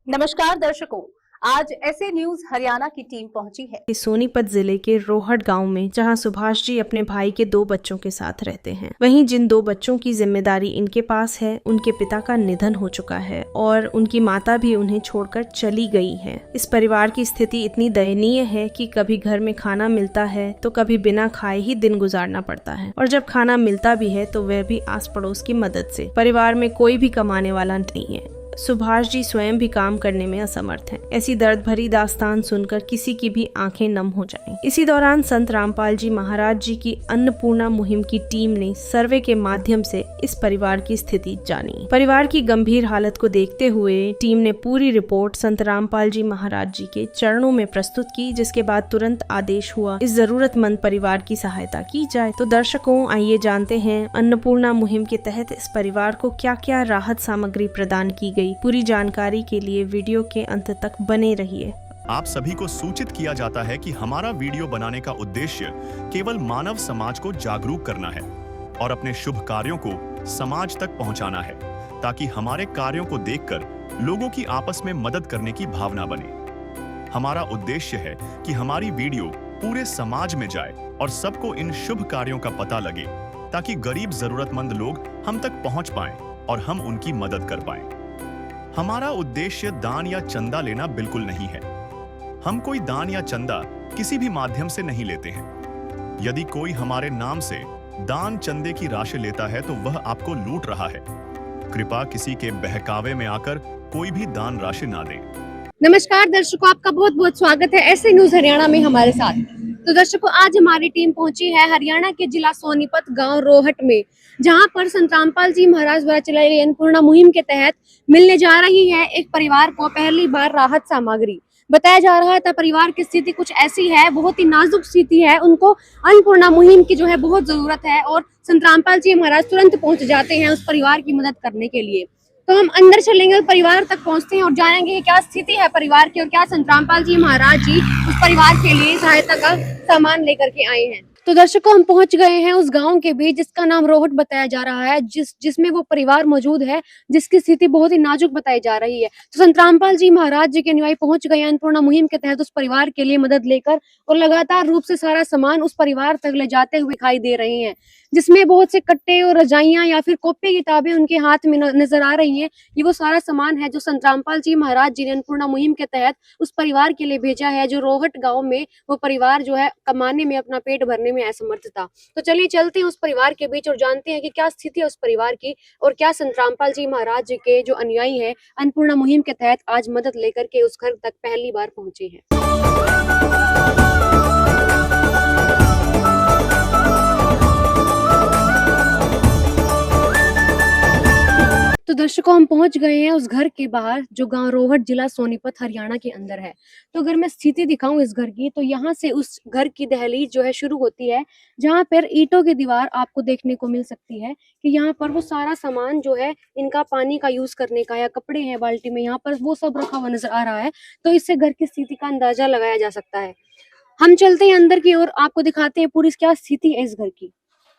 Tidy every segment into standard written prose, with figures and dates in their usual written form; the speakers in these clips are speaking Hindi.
नमस्कार दर्शकों, आज ऐसे न्यूज हरियाणा की टीम पहुंची है सोनीपत जिले के रोहट गांव में, जहां सुभाष जी अपने भाई के 2 बच्चों के साथ रहते हैं। वहीं जिन 2 बच्चों की जिम्मेदारी इनके पास है, उनके पिता का निधन हो चुका है और उनकी माता भी उन्हें छोड़कर चली गई है। इस परिवार की स्थिति इतनी दयनीय है कि कभी घर में खाना मिलता है तो कभी बिना खाए ही दिन गुजारना पड़ता है, और जब खाना मिलता भी है तो वह भी आस पड़ोस की मदद से। परिवार में कोई भी कमाने वाला नहीं है। सुभाष जी स्वयं भी काम करने में असमर्थ हैं। ऐसी दर्द भरी दास्तान सुनकर किसी की भी आंखें नम हो जाएं। इसी दौरान संत रामपाल जी महाराज जी की अन्नपूर्णा मुहिम की टीम ने सर्वे के माध्यम से इस परिवार की स्थिति जानी। परिवार की गंभीर हालत को देखते हुए टीम ने पूरी रिपोर्ट संत रामपाल जी महाराज जी के चरणों में प्रस्तुत की, जिसके बाद तुरंत आदेश हुआ इस जरूरतमंद परिवार की सहायता की जाए। तो दर्शकों, आइए जानते हैं अन्नपूर्णा मुहिम के तहत इस परिवार को क्या क्या राहत सामग्री प्रदान की गई। पूरी जानकारी के लिए वीडियो के अंत तक बने रहिए। आप सभी को सूचित किया जाता है कि हमारा वीडियो बनाने का उद्देश्य केवल मानव समाज को जागरूक करना है और अपने शुभ कार्यों को समाज तक पहुंचाना है, ताकि हमारे कार्यों को देखकर लोगों की आपस में मदद करने की भावना बने। हमारा उद्देश्य है कि हमारी वीडियो पूरे समाज में जाए और सबको इन शुभ कार्यों का पता लगे, ताकि गरीब जरूरतमंद लोग हम तक पहुंच पाएं और हम उनकी मदद कर पाएं। हमारा उद्देश्य दान या चंदा लेना बिल्कुल नहीं है। हम कोई दान या चंदा किसी भी माध्यम से नहीं लेते हैं। यदि कोई हमारे नाम से दान चंदे की राशि लेता है तो वह आपको लूट रहा है। कृपया किसी के बहकावे में आकर कोई भी दान राशि ना दे। नमस्कार दर्शकों, आपका बहुत बहुत स्वागत है ऐसे न्यूज हरियाणा में हमारे साथ। तो दर्शकों, आज हमारी टीम पहुंची है हरियाणा के जिला सोनीपत गांव रोहट में, जहां पर संत रामपाल जी महाराज द्वारा चलाई गई अन्नपूर्णा मुहिम के तहत मिलने जा रही है एक परिवार को पहली बार राहत सामग्री। बताया जा रहा था परिवार की स्थिति कुछ ऐसी है, बहुत ही नाजुक स्थिति है, उनको अन्नपूर्णा मुहिम की जो है बहुत जरूरत है और संत रामपाल जी महाराज तुरंत पहुंच जाते हैं उस परिवार की मदद करने के लिए। तो हम अंदर चलेंगे और परिवार तक पहुंचते हैं और जानेंगे कि क्या स्थिति है परिवार की और क्या संत रामपाल जी महाराज जी उस परिवार के लिए सहायता का सामान लेकर के आए हैं। तो दर्शकों, हम पहुंच गए हैं उस गांव के बीच जिसका नाम रोहट बताया जा रहा है, जिसमें वो परिवार मौजूद है जिसकी स्थिति बहुत ही नाजुक बताई जा रही है। तो संत रामपाल जी महाराज जी के अनुयायी पहुंच गए अन्नपूर्णा मुहिम के तहत उस परिवार के लिए मदद लेकर, और लगातार रूप से सारा सामान उस परिवार तक ले जाते हुए दिखाई दे रहे हैं, जिसमें बहुत से कट्टे और रजाइयां या फिर कॉपी किताबें उनके हाथ में नजर आ रही हैं। ये वो सारा सामान है जो संत रामपाल जी महाराज जी ने अन्नपूर्णा मुहिम के तहत उस परिवार के लिए भेजा है, जो रोहट गांव में वो परिवार जो है कमाने में, अपना पेट भरने में असमर्थ था। तो चलिए चलते हैं उस परिवार के बीच और जानते हैं कि क्या स्थिति है उस परिवार की और क्या संत रामपाल जी महाराज जी के जो अनुयायी है अन्नपूर्णा मुहिम के तहत आज मदद लेकर के उस घर तक पहली बार पहुंचे हैं। तो दर्शकों, हम पहुंच गए हैं उस घर के बाहर जो गांव रोहट जिला सोनीपत हरियाणा के अंदर है। तो अगर मैं स्थिति दिखाऊं इस घर की, तो यहाँ से उस घर की दहलीज जो है शुरू होती है, जहाँ पर ईंटों की दीवार आपको देखने को मिल सकती है कि यहाँ पर वो सारा सामान जो है इनका पानी का यूज करने का या कपड़े हैं बाल्टी में, यहाँ पर वो सब रखा हुआ नजर आ रहा है। तो इससे घर की स्थिति का अंदाजा लगाया जा सकता है। हम चलते हैं अंदर की ओर, आपको दिखाते हैं पूरी क्या स्थिति है इस घर की।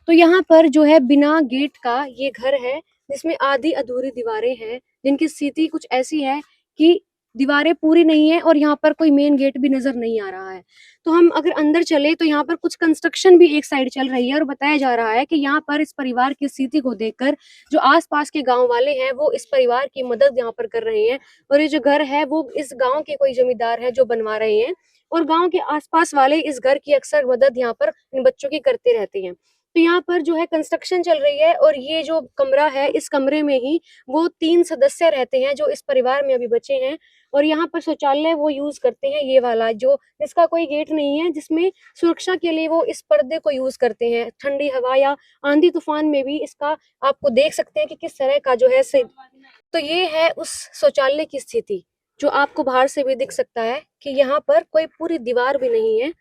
तो यहाँ पर जो है बिना गेट का ये घर है, जिसमें आधी अधूरी दीवारें हैं, जिनकी स्थिति कुछ ऐसी है कि दीवारें पूरी नहीं है और यहाँ पर कोई मेन गेट भी नजर नहीं आ रहा है। तो हम अगर अंदर चले तो यहाँ पर कुछ कंस्ट्रक्शन भी एक साइड चल रही है और बताया जा रहा है कि यहाँ पर इस परिवार की स्थिति को देखकर जो आसपास के गांव वाले हैं वो इस परिवार की मदद यहाँ पर कर रहे हैं, और ये जो घर है वो इस गाँव के कोई जमींदार है जो बनवा रहे हैं, और गाँव के आसपास वाले इस घर की अक्सर मदद यहाँ पर इन बच्चों की करते रहते हैं। तो यहाँ पर जो है कंस्ट्रक्शन चल रही है, और ये जो कमरा है इस कमरे में ही वो 3 सदस्य रहते हैं जो इस परिवार में अभी बचे हैं, और यहाँ पर शौचालय वो यूज करते हैं ये वाला जो जिसका कोई गेट नहीं है, जिसमें सुरक्षा के लिए वो इस पर्दे को यूज करते हैं। ठंडी हवा या आंधी तूफान में भी इसका आपको देख सकते हैं कि किस तरह का जो है तो ये है उस शौचालय की स्थिति जो आपको बाहर से भी दिख सकता है कि यहाँ पर कोई पूरी दीवार भी नहीं है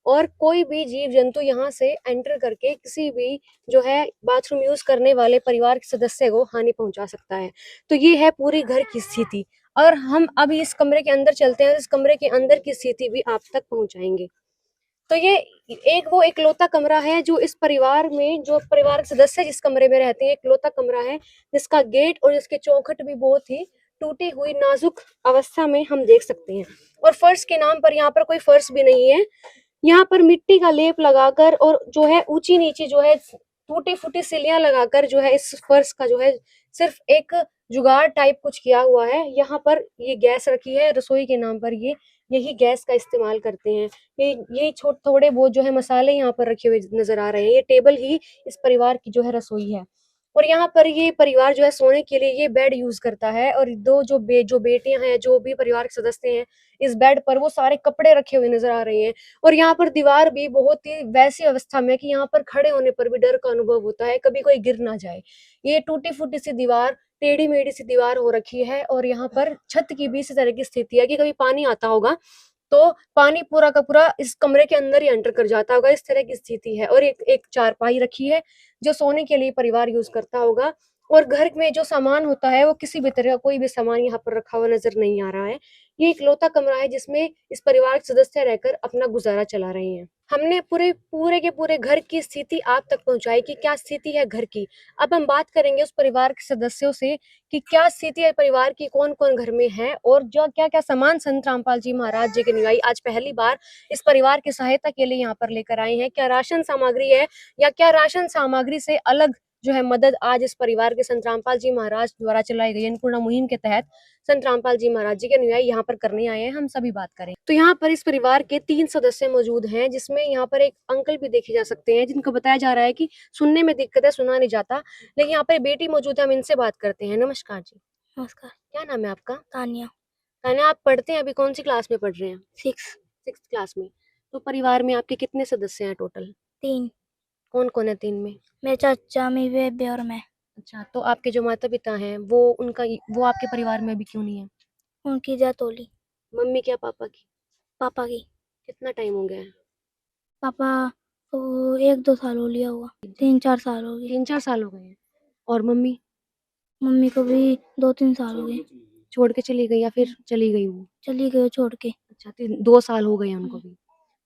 और कोई भी जीव जंतु यहाँ से एंटर करके किसी भी जो है बाथरूम यूज करने वाले परिवार के सदस्य को हानि पहुंचा सकता है। तो ये है पूरी घर की स्थिति, और हम अभी इस कमरे के अंदर चलते हैं, इस कमरे के अंदर की स्थिति भी आप तक पहुंचाएंगे। तो ये एक वो इकलौता कमरा है जो इस परिवार में, जो परिवार के सदस्य जिस कमरे में रहते हैं, इकलौता कमरा है जिसका गेट और जिसके चौखट भी बहुत ही टूटी हुई नाजुक अवस्था में हम देख सकते हैं। और फर्श के नाम पर यहाँ पर कोई फर्श भी नहीं है, यहाँ पर मिट्टी का लेप लगाकर और जो है ऊंची नीची जो है टूटी फूटी सिलियां लगाकर जो है इस फर्श का जो है सिर्फ एक जुगाड़ टाइप कुछ किया हुआ है। यहाँ पर ये गैस रखी है रसोई के नाम पर, ये यही गैस का इस्तेमाल करते हैं। ये थोड़े बहुत जो है मसाले यहाँ पर रखे हुए नजर आ रहे हैं। ये टेबल ही इस परिवार की जो है रसोई है। और यहाँ पर ये परिवार जो है सोने के लिए ये बेड यूज करता है। और दो जो बेटियां हैं, जो भी परिवार के सदस्य हैं, इस बेड पर वो सारे कपड़े रखे हुए नजर आ रहे हैं। और यहाँ पर दीवार भी बहुत ही वैसी अवस्था में कि यहाँ पर खड़े होने पर भी डर का अनुभव होता है, कभी कोई गिर ना जाए। ये टूटी फूटी सी दीवार, टेढ़ी मेढ़ी सी दीवार हो रखी है। और यहाँ पर छत की भी इसी तरह की स्थिति है कि कभी पानी आता होगा तो पानी पूरा का पूरा इस कमरे के अंदर ही एंटर कर जाता होगा, इस तरह की स्थिति है। और एक चारपाई रखी है जो सोने के लिए परिवार यूज करता होगा। और घर में जो सामान होता है वो किसी भी तरह का कोई भी सामान यहाँ पर रखा हुआ नजर नहीं आ रहा है। ये इकलौता कमरा है जिसमें इस परिवार के सदस्य रहकर अपना गुजारा चला रहे हैं। हमने पूरे के पूरे घर की स्थिति आप तक पहुंचाई कि क्या स्थिति है घर की। अब हम बात करेंगे उस परिवार के सदस्यों से कि क्या स्थिति है परिवार की, कौन कौन घर में है और जो क्या क्या सामान संत रामपाल जी महाराज जी के अनुयायी आज पहली बार इस परिवार की सहायता के लिए यहाँ पर लेकर आए हैं। क्या राशन सामग्री है या क्या राशन सामग्री से अलग जो है मदद आज इस परिवार के संत रामपाल जी महाराज द्वारा चलाई गई अन्नपूर्णा मुहिम के तहत संत रामपाल जी महाराज जी के अनुयायी यहाँ पर करने आए हैं। हम सभी बात करें तो यहाँ पर इस परिवार के 3 सदस्य मौजूद हैं, जिसमें यहाँ पर एक अंकल भी देखे जा सकते हैं जिनको बताया जा रहा है कि सुनने में दिक्कत है, सुना नहीं जाता। लेकिन यहाँ पर बेटी मौजूद है, हम इनसे बात करते हैं। नमस्कार जी। नमस्कार। क्या नाम है आपका? तानिया। तानिया, आप पढ़ते हैं, अभी कौन सी क्लास में पढ़ रहे हैं? 6 क्लास में। तो परिवार में आपके कितने सदस्य हैं टोटल? 3 कौन कौन है 3 में? मेरे चाचा, मेरी बेबे और मैं। अच्छा, तो आपके जो माता पिता हैं वो आपके परिवार में अभी क्यों नहीं है? उनकी डेथ होली। मम्मी क्या पापा की? पापा की। कितना टाइम हो गया है? पापा को 1-2 साल हो लिया होगा, 3-4 साल हो गए। 3-4 साल हो गए हैं। और मम्मी? मम्मी को भी 2-3 साल हो गए। छोड़ के चली गई या फिर चली गई वो? चली गई छोड़ के। अच्छा, 2 साल हो गए हैं उनको भी।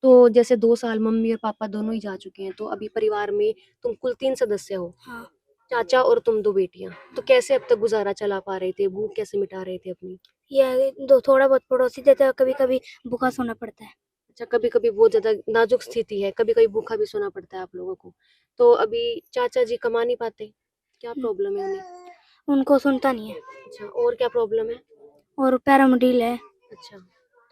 तो जैसे 2 साल मम्मी और पापा दोनों ही जा चुके हैं, तो अभी परिवार में तुम कुल 3 सदस्य हो, हाँ। चाचा और तुम 2 बेटियां। तो कैसे अब तक गुजारा चला पा रहे थे? भूख कैसे मिटा रहे थे अपनी? ये थोड़ा बहुत पड़ोसी देते हैं, कभी-कभी भूखा सोना पड़ता है। अच्छा, कभी-कभी बहुत ज़्यादा नाजुक स्थिति है, कभी-कभी भूखा भी सोना पड़ता है आप लोगों को। तो अभी चाचा जी कमा नहीं पाते, क्या प्रॉब्लम है उन्हें? उनको सुनता नहीं है अच्छा, और क्या प्रॉब्लम है? और पैरों में ढील है। अच्छा,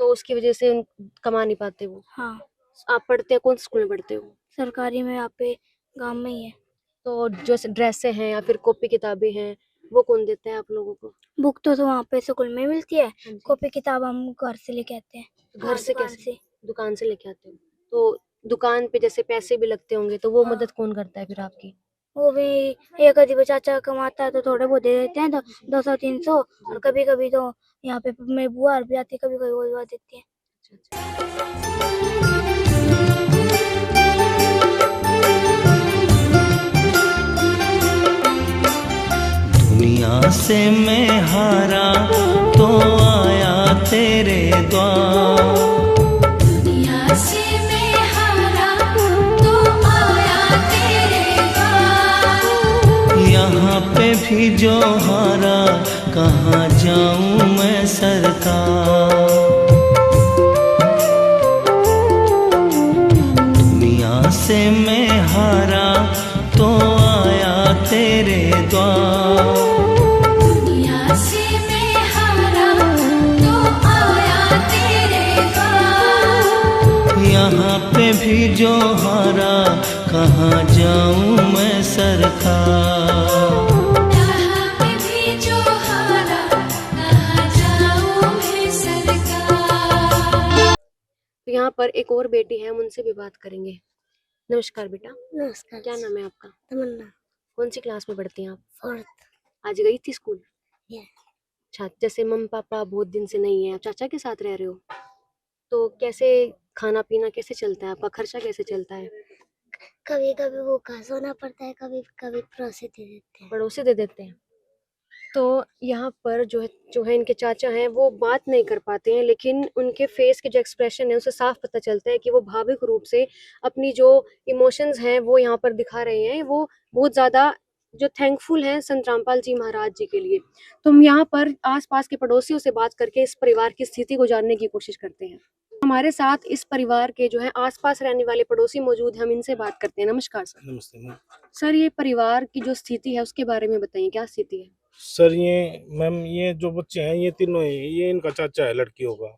तो उसकी वजह से कमा नहीं पाते वो। हाँ। आप पढ़ते हैं, कौन स्कूल में पढ़ते हो? सरकारी में यहाँ पे गाँव में ही है। तो जो ड्रेसें हैं या फिर कॉपी किताबें हैं वो कौन देता है आप लोगों को? बुक तो वहाँ पे स्कूल में मिलती है, हाँ जी। कॉपी किताब हम घर से लेके आते हैं। घर से दुकान कैसे? दुकान से लेके आते हो? तो दुकान पे जैसे पैसे भी लगते होंगे, तो वो हाँ। मदद कौन करता है फिर आपकी? वो भी एक आधी चाचा कमाता है तो थोड़े बहुत दे देते हैं, तो 200-300। और कभी कभी तो यहाँ पे मेरी बुआ भी आती है, कभी कभी वो भी देती है। दुनिया से मैं हारा तो आया तेरे द्वार, दुनिया से मैं हारा तो आया तेरे द्वार। यहाँ पे भी जो हारा कहाँ जाऊँ मैं सरकार। दुनिया से मैं हारा तो आया तेरे द्वार, दुनिया से मैं हारा तो आया तेरे द्वार। यहाँ पे भी जो हारा कहाँ जाऊँ मैं सरकार। यहाँ पे भी जो हारा कहाँ जाऊँ मैं सरकार। तो यहाँ पर एक और बेटी है, हम उनसे भी बात करेंगे। नमस्कार बेटा। नमस्कार। क्या नाम है आपका? तमन्ना। कौन सी क्लास में पढ़ती हैं आप? 4th। आज गई थी स्कूल? Yeah. अच्छा, जैसे मम्मी पापा बहुत दिन से नहीं है, आप चाचा के साथ रह रहे हो, तो कैसे खाना पीना कैसे चलता है आपका? खर्चा कैसे चलता है? कभी कभी वो खा सोना पड़ता है, कभी कभी पड़ोसी दे देते हैं। पड़ोसी दे देते हैं। तो यहाँ पर जो है इनके चाचा हैं वो बात नहीं कर पाते हैं, लेकिन उनके फेस के जो एक्सप्रेशन है उससे साफ पता चलता है कि वो भावुक रूप से अपनी जो इमोशंस हैं वो यहाँ पर दिखा रहे हैं। वो बहुत ज़्यादा जो थैंकफुल हैं संत रामपाल जी महाराज जी के लिए। तो हम यहाँ पर आसपास के पड़ोसियों से बात करके इस परिवार की स्थिति को जानने की कोशिश करते हैं। हमारे साथ इस परिवार के जो है आसपास रहने वाले पड़ोसी मौजूद हैं, हम इनसे बात करते हैं। नमस्कार सर। नमस्ते मैम। सर, ये परिवार की जो स्थिति है उसके बारे में बताइए, क्या स्थिति है? सर ये मैम, ये जो बच्चे हैं ये तीनों हैं, ये इनका चाचा है लड़कियों का।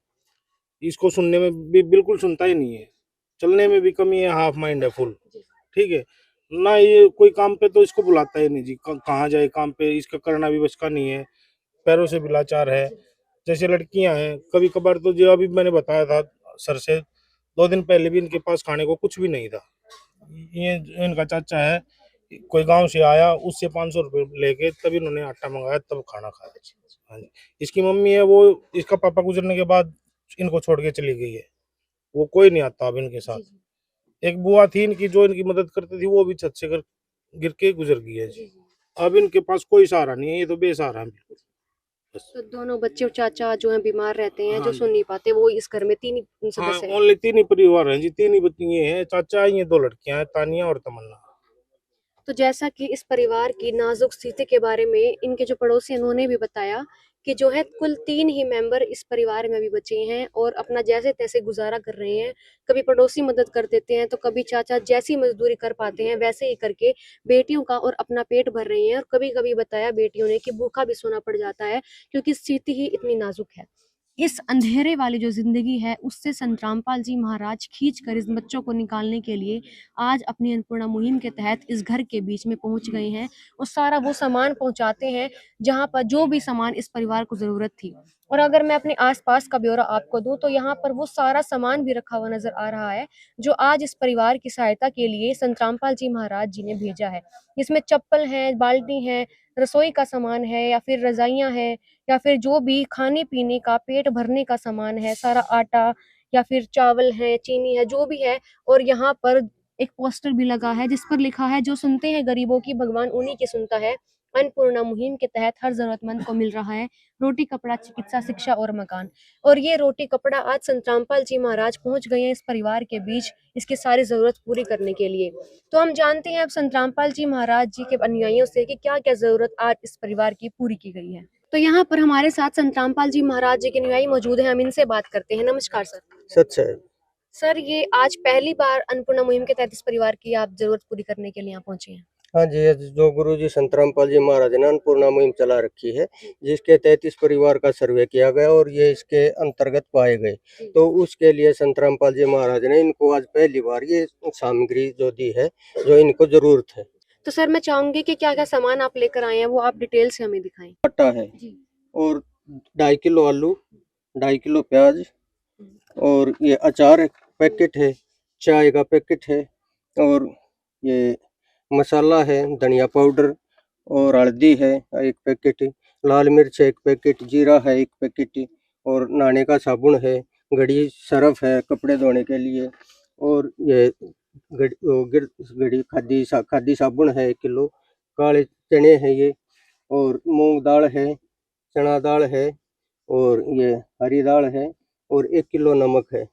इसको सुनने में भी बिल्कुल सुनता ही नहीं है, चलने में भी कमी है, हाफ माइंड है फुल। ठीक है ना, ये कोई काम पे तो इसको बुलाता ही नहीं जी, कहाँ जाए काम पे, इसका करना भी बस का नहीं है, पैरों से भी लाचार है। जैसे लड़कियां हैं, कभी कभार तो जो अभी मैंने बताया था सर से 2 दिन पहले भी इनके पास खाने को कुछ भी नहीं था। ये इनका चाचा है, कोई गांव से आया, उससे 500 रुपये लेके तब इन्होंने आटा मंगाया, तब खाना खाया। हाँ जी। इसकी मम्मी है, वो इसका पापा गुजरने के बाद इनको छोड़ के चली गई है, वो कोई नहीं आता अब इनके साथ। एक बुआ थी इनकी जो इनकी मदद करती थी, वो भी छत से गिर के गुजर गई है जी। अब इनके पास कोई सहारा नहीं है, ये तो बेसहारा है बिल्कुल। तो दोनों बच्चे और चाचा जो हैं बीमार रहते हैं, हाँ जो जी। सुन नहीं पाते, वो इस घर में 3 ही हाँ, सदस्य हैं। ओनली 3 ही परिवार हैं जी, 3 ही बच्चे ये हैं, चाचा है, ये 2 लड़कियां हैं, तानिया और तमन्ना। तो जैसा कि इस परिवार की नाजुक स्थिति के बारे में इनके जो पड़ोसी हैं, उन्होंने भी बताया कि जो है कुल 3 ही मेंबर इस परिवार में अभी बचे हैं और अपना जैसे तैसे गुजारा कर रहे हैं। कभी पड़ोसी मदद कर देते हैं, तो कभी चाचा जैसी मजदूरी कर पाते हैं वैसे ही करके बेटियों का और अपना पेट भर रहे हैं। और कभी कभी बताया बेटियों ने कि भूखा भी सोना पड़ जाता है, क्योंकि स्थिति ही इतनी नाजुक है। इस अंधेरे वाली जो जिंदगी है उससे संत रामपाल जी महाराज खींच कर इस बच्चों को निकालने के लिए आज अपनी अन्नपूर्णा मुहिम के तहत इस घर के बीच में पहुंच गए हैं और सारा वो सामान पहुंचाते हैं जहां पर जो भी सामान इस परिवार को जरूरत थी। और अगर मैं अपने आसपास का ब्यौरा आपको दूं तो यहाँ पर वो सारा सामान भी रखा हुआ नजर आ रहा है जो आज इस परिवार की सहायता के लिए संत रामपाल जी महाराज जी ने भेजा है। इसमें चप्पल है, बाल्टी है, रसोई का सामान है, या फिर रजाइयां हैं, या फिर जो भी खाने पीने का पेट भरने का सामान है, सारा आटा या फिर चावल है, चीनी है, जो भी है। और यहाँ पर एक पोस्टर भी लगा है जिस पर लिखा है, जो सुनते हैं गरीबों की भगवान उन्हीं की सुनता है। अन्नपूर्णा मुहिम के तहत हर जरूरतमंद को मिल रहा है रोटी, कपड़ा, चिकित्सा, शिक्षा और मकान। और ये रोटी कपड़ा आज संत रामपाल जी महाराज पहुंच गए हैं इस परिवार के बीच इसकी सारी जरूरत पूरी करने के लिए। तो हम जानते हैं अब संत रामपाल जी महाराज जी के अनुयायियों से कि क्या क्या जरूरत आज इस परिवार की पूरी की गई है। तो यहाँ पर हमारे साथ संत रामपाल जी महाराज जी के अनुयायी मौजूद हैं, हम इनसे बात करते हैं। नमस्कार सर। सच है। सर, ये आज पहली बार अन्नपूर्णा मुहिम के तहत इस परिवार की आप जरूरत पूरी करने के लिए यहाँ पहुंचे हैं? हाँ जी, ये जो गुरु जी संत रामपाल जी महाराज ने अन्नपूर्णा मुहिम चला रखी है, जिसके तहत इस परिवार का सर्वे किया गया और ये इसके अंतर्गत पाए गए, तो उसके लिए संत रामपाल जी महाराज ने इनको आज पहली बार ये सामग्री जो दी है, जो इनको जरूरत है। तो सर, मैं चाहूंगी कि क्या क्या सामान आप लेकर आए हैं वो आप डिटेल से हमें दिखाएं। आटा है और 2.5 किलो आलू, 2.5 किलो प्याज, और ये अचार पैकेट है, चाय का पैकेट है, और ये मसाला है, धनिया पाउडर और हल्दी है 1 पैकेट, लाल मिर्च 1 पैकेट, जीरा है 1 पैकेट, और नहाने का साबुन है, घड़ी सरफ है कपड़े धोने के लिए, और ये घड़ी खादी साबुन है 1 किलो, काले चने हैं ये, और मूंग दाल है, चना दाल है, और ये हरी दाल है, और 1 किलो नमक है,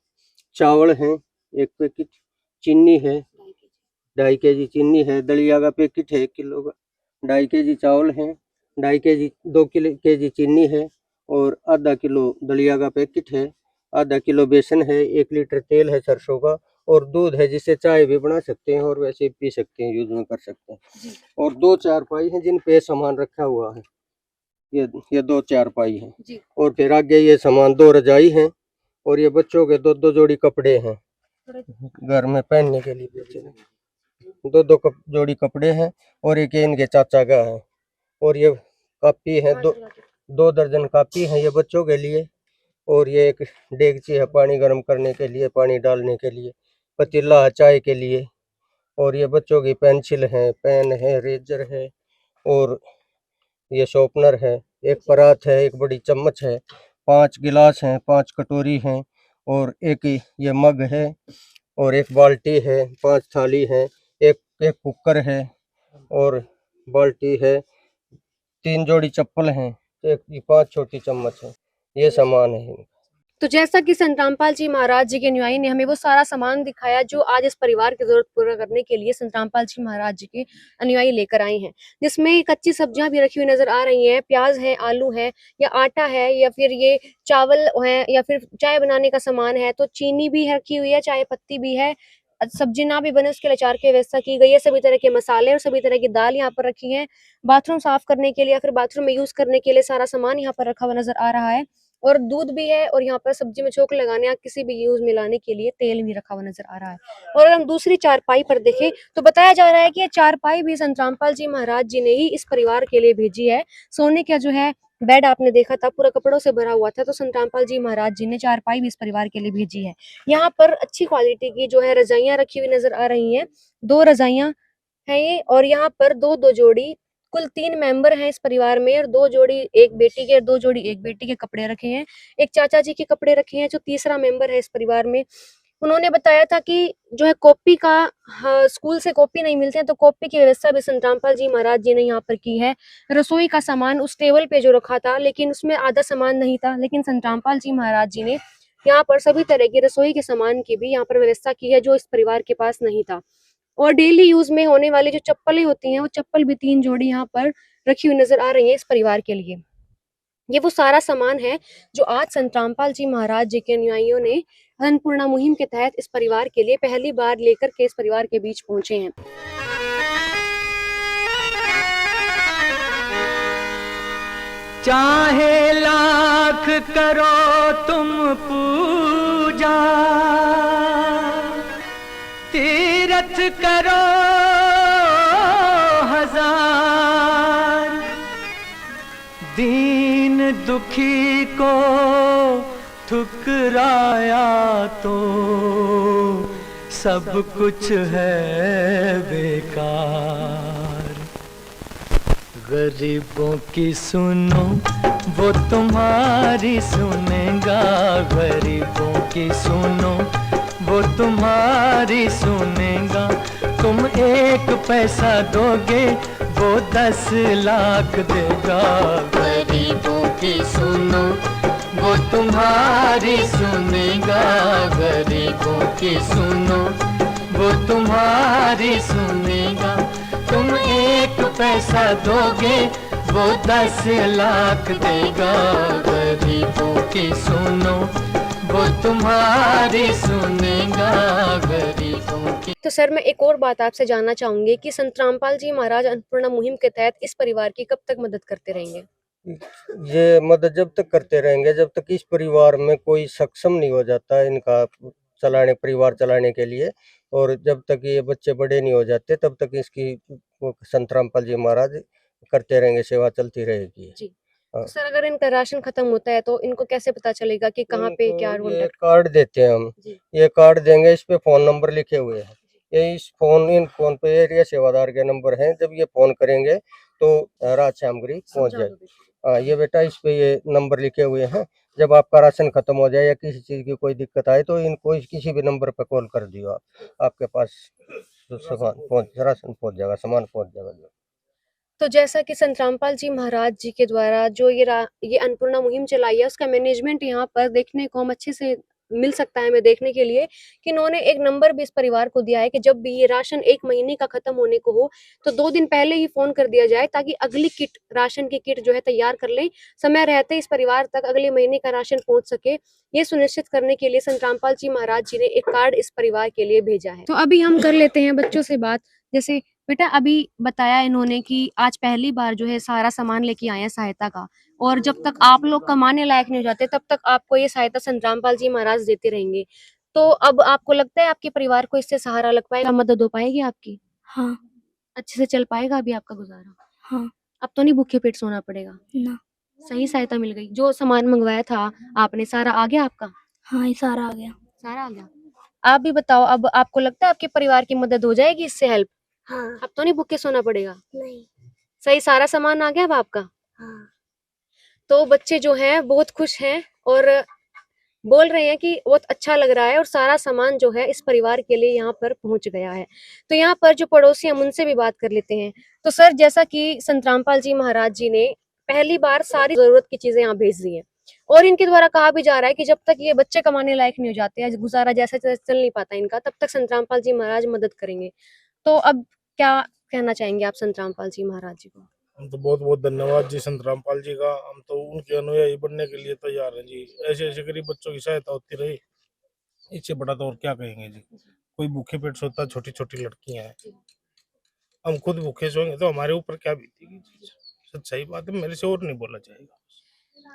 चावल है 1 पैकेट, चीनी है 2.5 केजी चीनी है, दलिया का पैकेट है 1 किलो का, 2.5 केजी चावल है, 2 केजी चीनी है, और आधा किलो दलिया का पैकेट है, आधा किलो बेसन है, 1 लीटर तेल है सरसों का, और दूध है जिससे चाय भी बना सकते हैं और वैसे पी सकते हैं, यूज में कर सकते हैं, और 2 चारपाई हैं जिन पे सामान रखा हुआ है, ये 2 चारपाई हैं, और फिर आगे ये सामान 2 रजाई हैं, और ये बच्चों के 2 जोड़ी कपड़े हैं घर में पहनने के लिए, 2 जोड़ी कपड़े हैं, और एक इनके चाचा का है, और ये कापी है 2 दर्जन कापी है ये बच्चों के लिए, और ये एक डेगची है पानी गर्म करने के लिए, पानी डालने के लिए, पतीला है चाय के लिए, और ये बच्चों की पेंसिल है, पेन है, रेजर है, और ये शॉर्पनर है, एक परात है, एक बड़ी चम्मच है, 5 गिलास हैं, 5 कटोरी हैं, और एक ये मग है, और एक बाल्टी है, 5 थाली है, एक कुकर है, और बाल्टी है, 3 जोड़ी चप्पल हैं, 5 छोटी चम्मच है, ये सामान है। तो जैसा कि संतरामपाल जी महाराज जी के अनुयायी ने हमें वो सारा सामान दिखाया जो आज इस परिवार की जरूरत पूरा करने के लिए संतरामपाल जी महाराज जी के अनुयायी लेकर आए हैं, जिसमें कच्ची सब्जियां भी रखी हुई नजर आ रही हैं, प्याज है, आलू है, या आटा है, या फिर ये चावल है, या फिर चाय बनाने का सामान है, तो चीनी भी रखी हुई है, चाय पत्ती भी है, सब्जी ना भी बने उसके लिए अचार की व्यवस्था की गई है, सभी तरह के मसाले और सभी तरह की दाल यहाँ पर रखी है। बाथरूम साफ करने के लिए या फिर बाथरूम में यूज करने के लिए सारा सामान यहाँ पर रखा हुआ नजर आ रहा है, और दूध भी है, और यहाँ पर सब्जी में छोंक लगाने या किसी भी यूज में लाने के लिए तेल भी रखा हुआ नजर आ रहा है। और अगर हम दूसरी चारपाई पर देखें तो बताया जा रहा है कि ये चारपाई भी संतरामपाल जी महाराज जी ने ही इस परिवार के लिए भेजी है। सोने का जो है बेड आपने देखा था पूरा कपड़ों से भरा हुआ था, तो संतरामपाल जी महाराज जी ने चारपाई भी इस परिवार के लिए भेजी है। यहाँ पर अच्छी क्वालिटी की जो है रजाइयां रखी हुई नजर आ रही हैं, 2 रजाइयां है ये, और यहाँ पर 2-2 जोड़ी, कुल 3 मेंबर हैं इस परिवार में, और 2 जोड़ी एक बेटी के और 2 जोड़ी एक बेटी के कपड़े रखे हैं। एक चाचा जी के कपड़े रखे हैं जो तीसरा मेंबर है इस परिवार में। उन्होंने बताया था कि जो है कॉपी का, हाँ, स्कूल से कॉपी नहीं मिलते हैं, तो कॉपी की व्यवस्था भी संतरामपाल जी महाराज जी ने यहाँ पर की है। रसोई का सामान उस टेबल पे जो रखा था, लेकिन उसमें आधा सामान नहीं था, लेकिन संतरामपाल जी महाराज जी ने यहाँ पर सभी तरह की रसोई के सामान की भी यहाँ पर व्यवस्था की है, जो इस परिवार के पास नहीं था। और डेली यूज में होने वाली जो चप्पलें होती हैं, वो चप्पल भी 3 जोड़ी यहाँ पर रखी हुई नजर आ रही है इस परिवार के लिए। ये वो सारा सामान है जो आज संतरामपाल जी महाराज जी के अनुयायियों ने अन्नपूर्णा मुहिम के तहत इस परिवार के लिए पहली बार लेकर के इस परिवार के बीच पहुंचे हैं। चाहे लाख करो तुम पूजा, तीरथ करो हजार, दीन दुखी को ठुकराया तो सब कुछ है बेकार। गरीबों की सुनो वो तुम्हारी सुनेगा, गरीबों की सुनो वो तुम्हारी सुनेगा। तुम 1 पैसा दोगे वो 10 लाख देगा। गरीबों की सुनो वो तुम्हारी सुनेगा, गरीबों की सुनो वो तुम्हारी सुनेगा। तुम 1 पैसा दोगे वो 10 लाख देगा। गरीबों की सुनो वो तुम्हारी सुनेगा, गरीबों की। तो सर, मैं एक और बात आपसे जानना चाहूंगी कि संतरामपाल जी महाराज अन्नपूर्णा मुहिम के तहत इस परिवार की कब तक मदद करते रहेंगे? ये मदद जब तक करते रहेंगे जब तक इस परिवार में कोई सक्षम नहीं हो जाता इनका परिवार चलाने के लिए, और जब तक ये बच्चे बड़े नहीं हो जाते तब तक इसकी संतरामपाल जी महाराज करते रहेंगे, सेवा चलती रहेगी। जी। तो सर, अगर इनका राशन खत्म होता है तो इनको कैसे पता चलेगा कि कहाँ पे क्या ये कॉन्टेक्ट? कार्ड देते हैं हम, ये कार्ड देंगे, इस पे फोन नंबर लिखे हुए हैं, ये इन फोन पे एरिया सेवादार के नंबर हैं। जब ये फोन करेंगे तो रात सामग्री पहुंच जाएगी। हाँ, ये बेटा इस पे ये नंबर लिखे हुए हैं, जब आपका राशन खत्म हो जाए या किसी चीज की कोई दिक्कत आए तो इनको किसी भी नंबर पे कॉल कर दियो, आपके पास राशन पहुंच जाएगा, सामान पहुंच जाएगा। तो जैसा कि संतरामपाल जी महाराज जी के द्वारा जो ये अन्नपूर्णा मुहिम चलाई है, उसका मैनेजमेंट यहाँ पर देखने को हम अच्छे से मिल सकता है हमें देखने के लिए कि इन्होंने एक नंबर भी इस परिवार को दिया है कि जब भी ये राशन 1 महीने का खत्म होने को हो तो 2 दिन पहले ही फोन कर दिया जाए, ताकि अगली किट, राशन की किट जो है तैयार कर ले, समय रहते इस परिवार तक अगले महीने का राशन पहुंच सके। ये सुनिश्चित करने के लिए संतरामपाल जी महाराज जी ने एक कार्ड इस परिवार के लिए भेजा है। तो अभी हम कर लेते हैं बच्चों से बात। जैसे बेटा, अभी बताया इन्होंने कि आज पहली बार जो है सारा सामान लेके आए हैं सहायता का, और जब तक आप लोग कमाने लायक नहीं हो जाते तब तक आपको ये सहायता संतरामपाल जी महाराज देते रहेंगे। तो अब आपको लगता है आपके परिवार को इससे सहारा लग पाएगा, मदद हो पाएगी आपकी? हाँ। अच्छे से चल पाएगा अभी आपका गुजारा? हाँ। अब तो नहीं भूखे पेट सोना पड़ेगा ना। सही सहायता मिल गई? जो सामान मंगवाया था आपने सारा आ गया आपका? हाँ, ये सारा आ गया। सारा आ गया। आप भी बताओ, अब आपको लगता है आपके परिवार की मदद हो जाएगी इससे हेल्प? हाँ। अब तो नहीं भूखे सोना पड़ेगा? नहीं। सही सारा सामान आ गया अब आपका? हाँ। तो बच्चे जो हैं बहुत खुश हैं और बोल रहे हैं कि बहुत अच्छा लग रहा है, और सारा सामान जो है इस परिवार के लिए यहाँ पर पहुंच गया है। तो यहाँ पर जो पड़ोसी हम उनसे भी बात कर लेते हैं। तो सर, जैसा कि संतरामपाल जी महाराज जी ने पहली बार सारी जरूरत की चीजें यहाँ भेज दी हैं, और इनके द्वारा कहा भी जा रहा है कि जब तक ये बच्चे कमाने लायक नहीं हो जाते या गुजारा जैसे चल नहीं पाता इनका, तब तक संत रामपाल जी महाराज मदद करेंगे। तो अब क्या कहना चाहेंगे आप संत रामपाल जी महाराज जी को? हम तो बहुत बहुत धन्यवाद जी संत रामपाल जी का। हम तो उनके अनुयायी बनने के लिए तैयार हैं जी। ऐसे ऐसे गरीब बच्चों की सहायता होती रहे, इससे बड़ा तो और क्या कहेंगे जी। कोई भूखे पेट सोता, छोटी छोटी लड़कियां हैं, हम खुद भूखे सोएंगे तो हमारे ऊपर क्या बीतेगी जी। सच्चाई बात है, मेरे से और नहीं बोला जाएगा।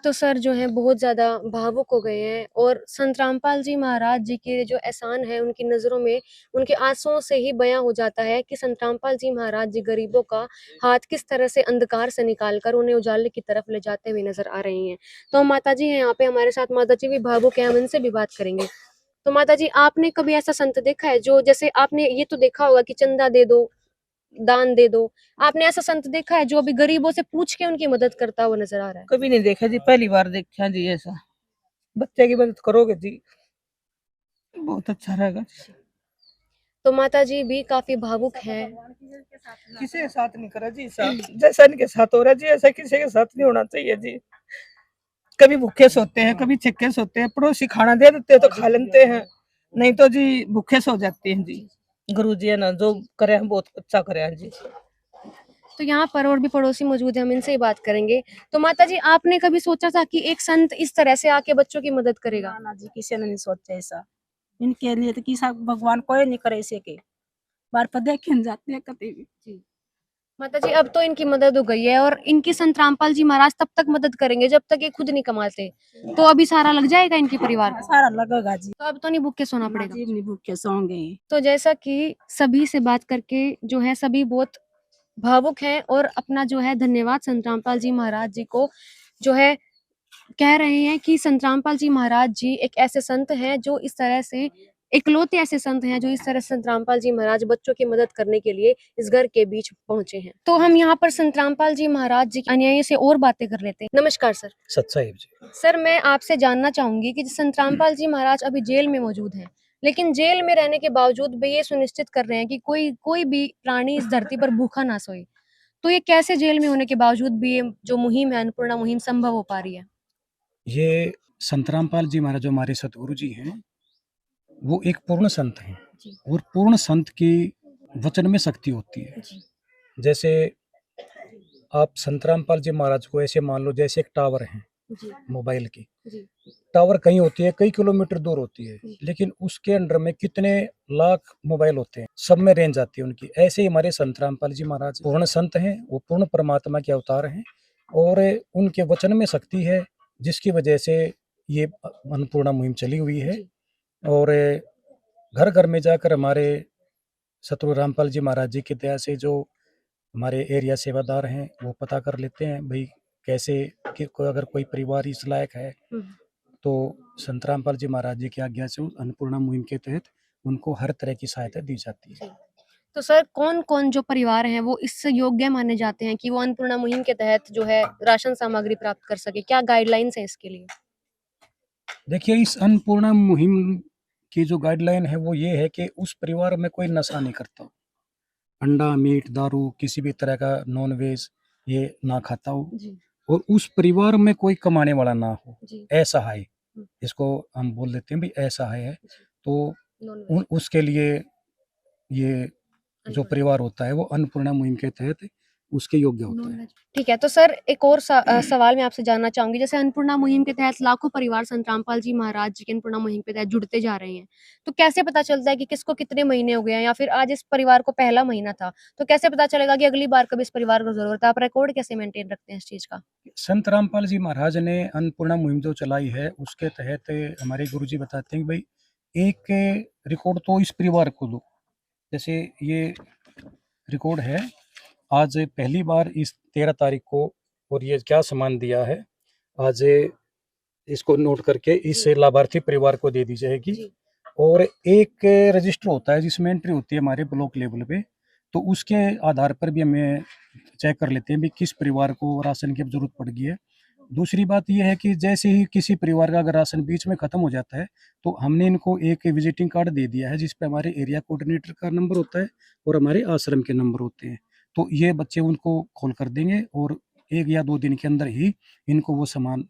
तो सर जो है बहुत ज़्यादा भावुक हो गए हैं और संत रामपाल जी महाराज जी के जो एहसान है उनकी नज़रों में, उनके आंसुओं से ही बयां हो जाता है कि संत रामपाल जी महाराज जी गरीबों का हाथ किस तरह से अंधकार से निकालकर उन्हें उजाले की तरफ ले जाते हुए नजर आ रही हैं। तो माता जी हैं यहाँ पे हमारे साथ, माता जी भी भावुक हैं, हम इनसे भी बात करेंगे। तो माता जी, आपने कभी ऐसा संत देखा है जो, जैसे आपने ये तो देखा होगा कि चंदा दे दो, दान दे दो, आपने ऐसा संत देखा है जो अभी गरीबों से पूछ के उनकी मदद करता हुआ नजर आ रहा है? कभी नहीं देखा जी, पहली बार देखा जी ऐसा। बच्चे की मदद करोगे जी, बहुत अच्छा रहेगा। तो माता जी भी काफी भावुक हैं। किसी के साथ नहीं करा जी साथ, जैसा इनके साथ हो रहा है जी ऐसा किसी के साथ नहीं होना चाहिए जी। कभी भूखे सोते हैं, कभी छिक्के सोते हैं, पड़ोसी खाना दे देते हैं तो खा लेते हैं, नहीं तो जी भूखे सो जाते हैं जी। गुरु जी है ना, जो करे हैं बहुत अच्छा करे हैं जी। तो यहाँ पर और भी पड़ोसी मौजूद हैं, हम इनसे ही बात करेंगे। तो माता जी, आपने कभी सोचा था कि एक संत इस तरह से आके बच्चों की मदद करेगा? ना जी, किसी ने नहीं सोचा ऐसा। इनके लिए तो किसा भगवान कोई नहीं करे ऐसे के, बार पर देखे जाते हैं कभी भी। माता जी, अब तो इनकी मदद हो गई है और इनकी संत रामपाल जी महाराज तब तक मदद करेंगे जब तक ये खुद नहीं कमाते। तो अभी सारा लग जाएगा इनके परिवार को? सारा लगेगा जी। तो अब तो नहीं भूखे सोना पड़ेगा? जी नहीं भूखे सोंगे। तो जैसा कि सभी से बात करके जो है सभी बहुत भावुक हैं और अपना जो है धन्यवाद संत रामपाल जी महाराज जी को जो है कह रहे हैं कि संत रामपाल जी महाराज जी एक ऐसे संत हैं जो इस तरह से, इकलौते ऐसे संत हैं जो इस तरह संत रामपाल जी महाराज बच्चों की मदद करने के लिए इस घर के बीच पहुंचे हैं। तो हम यहाँ पर संत रामपाल जी महाराज जी के अनुयायी से और बातें कर लेते हैं। नमस्कार सर। सत साहिब जी। सर, मैं आपसे जानना चाहूंगी कि संत रामपाल जी महाराज अभी जेल में मौजूद हैं, लेकिन जेल में रहने के बावजूद भी ये सुनिश्चित कर रहे हैं कि कोई भी प्राणी इस धरती पर भूखा ना सोए। तो ये कैसे जेल में होने के बावजूद भी ये जो मुहिम है, अन्नपूर्णा मुहिम, संभव हो पा रही है? ये संत रामपाल जी महाराज जो हमारे सतगुरु जी हैं, वो एक पूर्ण संत हैं और पूर्ण संत की वचन में शक्ति होती है। जैसे आप संत रामपाल जी महाराज को ऐसे मान लो जैसे एक टावर है मोबाइल की। टावर कहीं होती है, कई किलोमीटर दूर होती है, लेकिन उसके अंडर में कितने लाख मोबाइल होते हैं, सब में रेंज आती है उनकी। ऐसे ही हमारे संत रामपाल जी महाराज पूर्ण संत हैं, वो पूर्ण परमात्मा के अवतार हैं और उनके वचन में शक्ति है, जिसकी वजह से ये अन्नपूर्णा मुहिम चली हुई है। और घर घर में जाकर हमारे सतगुरु रामपाल जी महाराज जी की दया से जो हमारे एरिया सेवादार हैं वो पता कर लेते हैं भाई कैसे कि अगर कोई परिवार इस लायक है तो संत रामपाल जी महाराज जी की आज्ञा से अन्नपूर्णा मुहिम के तहत उनको हर तरह की सहायता दी जाती है। तो सर, कौन कौन जो परिवार हैं वो इससे योग्य माने जाते हैं कि वो अन्नपूर्णा मुहिम के तहत जो है राशन सामग्री प्राप्त कर सके? क्या गाइडलाइंस है इसके लिए? देखिए, इस अन्नपूर्णा मुहिम की जो गाइडलाइन है वो ये है कि उस परिवार में कोई नशा नहीं करता, अंडा, मीट, दारू, किसी भी तरह का नॉन वेज ये ना खाता हो, और उस परिवार में कोई कमाने वाला ना हो, असहाय, इसको हम बोल देते हैं भाई असहाय है, तो उसके लिए ये जो परिवार होता है वो अन्नपूर्णा मुहिम के तहत उसके योग्य होता है। ठीक है। तो सर, एक और सवाल मैं आपसे जानना चाहूंगी, जैसे अन्नपूर्णा मुहिम के तहत लाखों परिवार संत रामपाल जी महाराज जी के अन्नपूर्णा मुहिम के तहत जुड़ते जा रहे हैं, तो कैसे पता चलता है कि किसको कितने महीने हो गए हैं, या फिर आज इस परिवार को पहला महीना था तो कैसे पता चलेगा कि अगली बार कभी इस परिवार को जरूरत है? आप रिकॉर्ड कैसे मेंटेन रखते हैं इस चीज का? संत रामपाल जी महाराज ने अन्नपूर्णा मुहिम जो चलाई है उसके तहत हमारे गुरु जी बताते हैं कि भाई एक रिकॉर्ड तो इस परिवार को दो। जैसे ये रिकॉर्ड है, आज पहली बार इस 13 तारीख को, और ये क्या सामान दिया है आज इसको नोट करके इस लाभार्थी परिवार को दे दी जाएगी। और एक रजिस्टर होता है जिसमें एंट्री होती है हमारे ब्लॉक लेवल पे, तो उसके आधार पर भी हमें चेक कर लेते हैं भी किस परिवार को राशन की जरूरत पड़ गई है। दूसरी बात यह है कि जैसे ही किसी परिवार का अगर राशन बीच में खत्म हो जाता है तो हमने इनको एक विजिटिंग कार्ड दे दिया है जिस पे हमारे एरिया कोऑर्डिनेटर का नंबर होता है और हमारे आश्रम के नंबर होते हैं। तो ये बच्चे उनको कॉल कर देंगे और 1 या 2 दिन के अंदर ही इनको वो सामान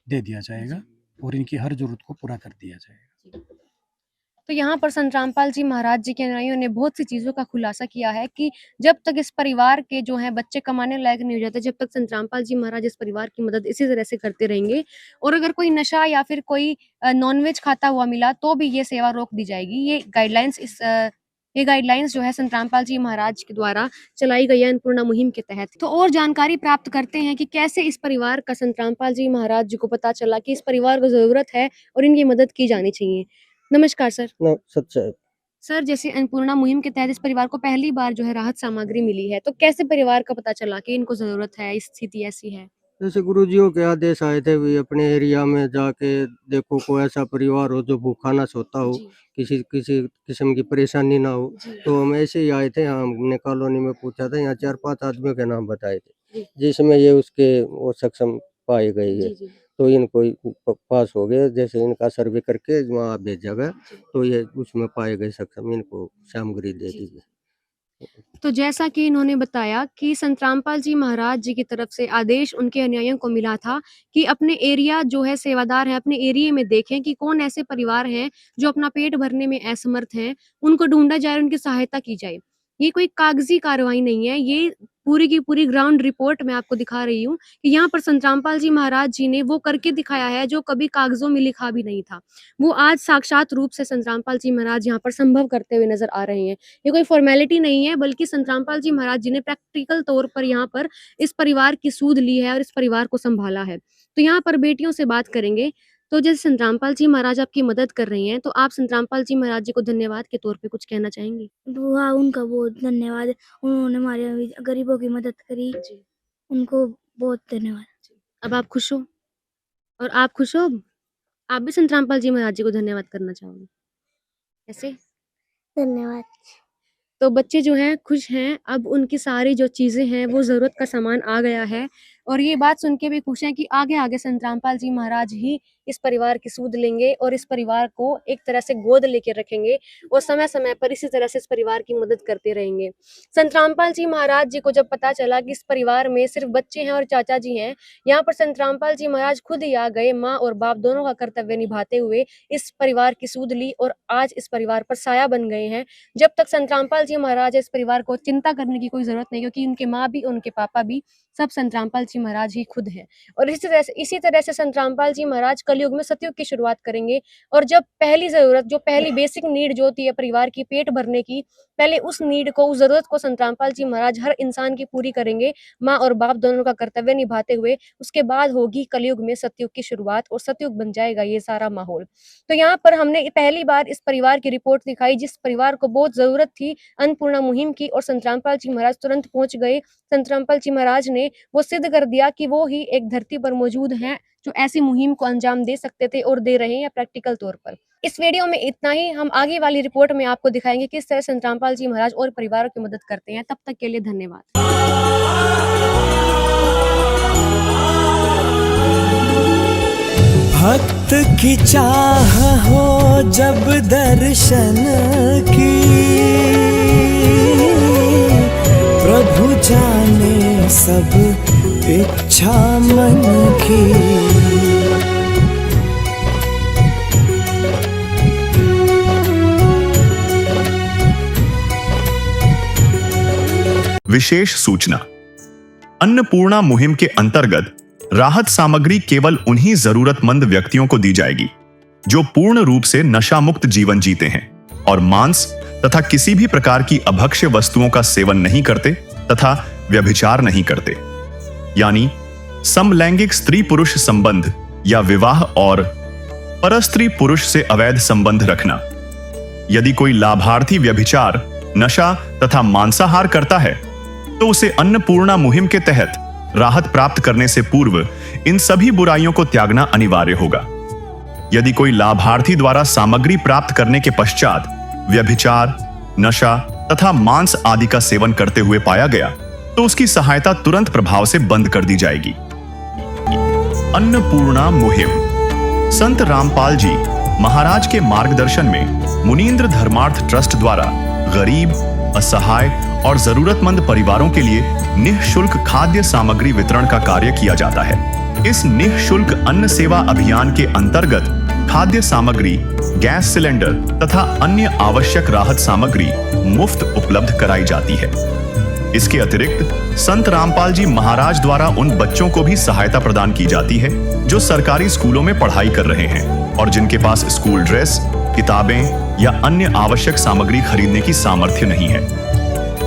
दे दिया जाएगा और इनकी हर जरूरत को पूरा कर दिया जाएगा। तो यहाँ पर संत रामपाल जी महाराज जी के अनुयायियों ने बहुत सी चीजों का खुलासा किया है कि जब तक इस परिवार के जो है बच्चे कमाने लायक नहीं हो जाते, जब तक संत रामपाल जी महाराज इस परिवार की मदद इसी तरह से करते रहेंगे, और अगर कोई नशा या फिर कोई नॉनवेज खाता हुआ मिला तो भी ये सेवा रोक दी जाएगी। ये गाइडलाइंस जो है संत रामपाल जी महाराज के द्वारा चलाई गई है अन्नपूर्णा मुहिम के तहत। तो और जानकारी प्राप्त करते हैं कि कैसे इस परिवार का संत रामपाल जी महाराज जी को पता चला कि इस परिवार को जरूरत है और इनकी मदद की जानी चाहिए। नमस्कार सर। सच्चाई सर, जैसे अन्नपूर्णा मुहिम के तहत इस परिवार को पहली बार जो है राहत सामग्री मिली है, तो कैसे परिवार का पता चला कि इनको जरूरत है, इस स्थिति ऐसी है? जैसे गुरुजियों के आदेश आए थे भी अपने एरिया में जाके देखो कोई ऐसा परिवार हो जो भूखा ना सोता हो, किसी किस्म की परेशानी ना हो। तो हम ऐसे ही आए थे, हमने कॉलोनी में पूछा था, यहाँ 4-5 आदमियों के नाम बताए थे जिसमें ये उसके वो सक्षम पाए गए है। तो इनको पास हो गए, जैसे इनका सर्वे करके वहाँ भेजा गया तो ये उसमें पाए गए सक्षम, इनको सामग्री दे दी गई। तो जैसा कि इन्होंने बताया कि संत रामपाल जी महाराज जी की तरफ से आदेश उनके अनुयायियों को मिला था कि अपने एरिया जो है सेवादार है, अपने एरिया में देखें कि कौन ऐसे परिवार हैं जो अपना पेट भरने में असमर्थ हैं, उनको ढूंढा जाए, उनकी सहायता की जाए। ये कोई कागजी कार्रवाई नहीं है, ये पूरी की पूरी ग्राउंड रिपोर्ट मैं आपको दिखा रही हूँ कि यहाँ पर संत रामपाल जी महाराज जी ने वो करके दिखाया है जो कभी कागजों में लिखा भी नहीं था। वो आज साक्षात रूप से संत रामपाल जी महाराज यहाँ पर संभव करते हुए नजर आ रहे हैं। ये कोई फॉर्मेलिटी नहीं है, बल्कि संत रामपाल जी महाराज जी ने प्रैक्टिकल तौर पर यहाँ पर इस परिवार की सूद ली है और इस परिवार को संभाला है। तो यहाँ पर बेटियों से बात करेंगे। तो जैसे संत रामपाल जी महाराज आपकी मदद कर रही हैं, तो आप संत रामपाल जी महाराज जी को धन्यवाद के तौर पे कुछ कहना चाहेंगी? दुआ उनका बहुत धन्यवाद, उन्होंने हमारे गरीबों की मदद करी, उनको बहुत धन्यवाद। अब आप खुश हो? और आप खुश हो? आप भी संत रामपाल जी महाराज जी को धन्यवाद करना चाहोगे? कैसे? धन्यवाद। तो बच्चे जो हैं खुश हैं, अब उनकी सारी जो चीजें हैं वो जरूरत का सामान आ गया है, और ये बात सुन के भी खुश हैं कि आगे आगे संत रामपाल जी महाराज ही इस परिवार की सूद लेंगे और इस परिवार को एक तरह से गोद लेके रखेंगे और समय समय पर इसी तरह से इस परिवार की मदद करते रहेंगे। संत रामपाल जी महाराज जी को जब पता चला कि इस परिवार में सिर्फ बच्चे हैं और चाचा जी हैं, यहाँ पर संत रामपाल जी महाराज खुद ही आ गए, माँ और बाप दोनों का कर्तव्य निभाते हुए इस परिवार की सूद ली और आज इस परिवार पर साया बन गए हैं। जब तक संत रामपाल जी महाराज इस परिवार को चिंता करने की कोई जरूरत नहीं, क्योंकि उनके माँ भी उनके पापा भी सब संत रामपाल जी महाराज ही खुद हैं। और इसी तरह से संत रामपाल जी महाराज कलयुग में सतयुग की शुरुआत करेंगे, और जब पहली जरूरत, जो पहली बेसिक नीड जो होती है परिवार की, पेट भरने की, पहले उस नीड को, उस जरूरत को संत रामपाल जी महाराज हर इंसान की पूरी करेंगे, माँ और बाप दोनों का कर्तव्य निभाते हुए। उसके बाद होगी कलयुग में सतयुग की शुरुआत और सतयुग बन जाएगा ये सारा माहौल। तो यहाँ पर हमने पहली बार इस परिवार की रिपोर्ट दिखाई, जिस परिवार को बहुत जरूरत थी अन्नपूर्णा मुहिम की, और संत रामपाल जी महाराज तुरंत पहुंच गए। संत रामपाल जी महाराज ने वो सिद्ध कर दिया कि वो ही एक धरती पर मौजूद हैं जो ऐसी मुहिम को अंजाम दे सकते थे और दे रहे हैं प्रैक्टिकल तौर पर। इस वीडियो में इतना ही। हम आगे वाली रिपोर्ट में आपको दिखाएंगे किस तरह संत रामपाल जी महाराज और परिवारों की मदद करते हैं। तब तक के लिए धन्यवाद। भक्त की चाह हो जब दर्शन की, प्रभु जाने सब इच्छा मन की। विशेष सूचना। अन्नपूर्णा मुहिम के अंतर्गत राहत सामग्री केवल उन्हीं जरूरतमंद व्यक्तियों को दी जाएगी जो पूर्ण रूप से नशा मुक्त जीवन जीते हैं और मांस तथा किसी भी प्रकार की अभक्ष्य वस्तुओं का सेवन नहीं करते तथा व्यभिचार नहीं करते, यानी समलैंगिक स्त्री पुरुष संबंध या विवाह और परस्त्री पुरुष से अवैध संबंध रखना। यदि कोई लाभार्थी व्यभिचार, नशा तथा मांसाहार करता है तो उसे अन्नपूर्णा मुहिम के तहत राहत प्राप्त करने से पूर्व इन सभी बुराइयों को त्यागना अनिवार्य होगा। यदि कोई लाभार्थी द्वारा सामग्री प्राप्त करने के पश्चात व्यभिचार, नशा तथा मांस आदि का सेवन करते हुए पाया गया तो उसकी सहायता तुरंत प्रभाव से बंद कर दी जाएगी। अन्नपूर्णा मुहिम संत रामपाल जी महाराज के मार्गदर्शन में मुनीन्द्र धर्मार्थ ट्रस्ट द्वारा गरीब, असहाय और जरूरतमंद परिवारों के लिए निःशुल्क खाद्य सामग्री वितरण का कार्य किया जाता है। इस निःशुल्क अन्न सेवा अभियान के अंतर्गत खाद्य सामग्री, गैस सिलेंडर तथा अन्य आवश्यक राहत सामग्री मुफ्त उपलब्ध कराई जाती है। इसके अतिरिक्त संत रामपाल जी महाराज द्वारा उन बच्चों को भी सहायता प्रदान की जाती है जो सरकारी स्कूलों में पढ़ाई कर रहे हैं और जिनके पास स्कूल ड्रेस, किताबें या अन्य आवश्यक सामग्री खरीदने की सामर्थ्य नहीं है।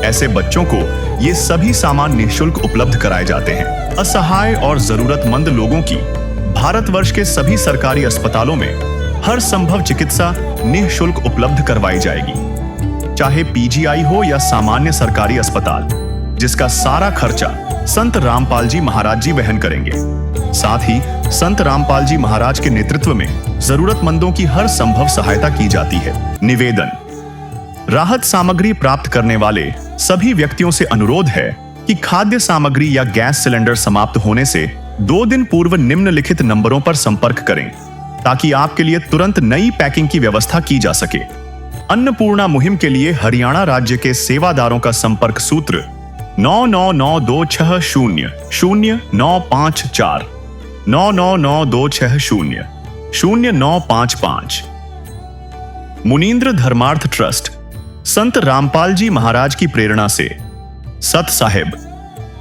ऐसे बच्चों को ये सभी सामान निःशुल्क उपलब्ध कराए जाते हैं। असहाय और जरूरतमंद लोगों की भारतवर्ष के सभी सरकारी अस्पतालों में हर संभव चिकित्सा निःशुल्क उपलब्ध करवाई जाएगी, चाहे पीजीआई हो या सामान्य सरकारी अस्पताल, जिसका सारा खर्चा संत रामपाल जी महाराज जी वहन करेंगे। साथ ही संत रामपाल जी महाराज के नेतृत्व में जरूरतमंदों की हर संभव सहायता की जाती है। निवेदन: राहत सामग्री प्राप्त करने वाले सभी व्यक्तियों से अनुरोध है कि खाद्य सामग्री या गैस सिलेंडर समाप्त होने से 2 दिन पूर्व निम्नलिखित नंबरों पर संपर्क करें ताकि आपके लिए तुरंत नई पैकिंग की व्यवस्था की जा सके। अन्नपूर्णा मुहिम के लिए हरियाणा राज्य के सेवादारों का संपर्क सूत्र 9992600954 9992600955। मुनींद्र धर्मार्थ ट्रस्ट संत रामपाल जी महाराज की प्रेरणा से सत साहिब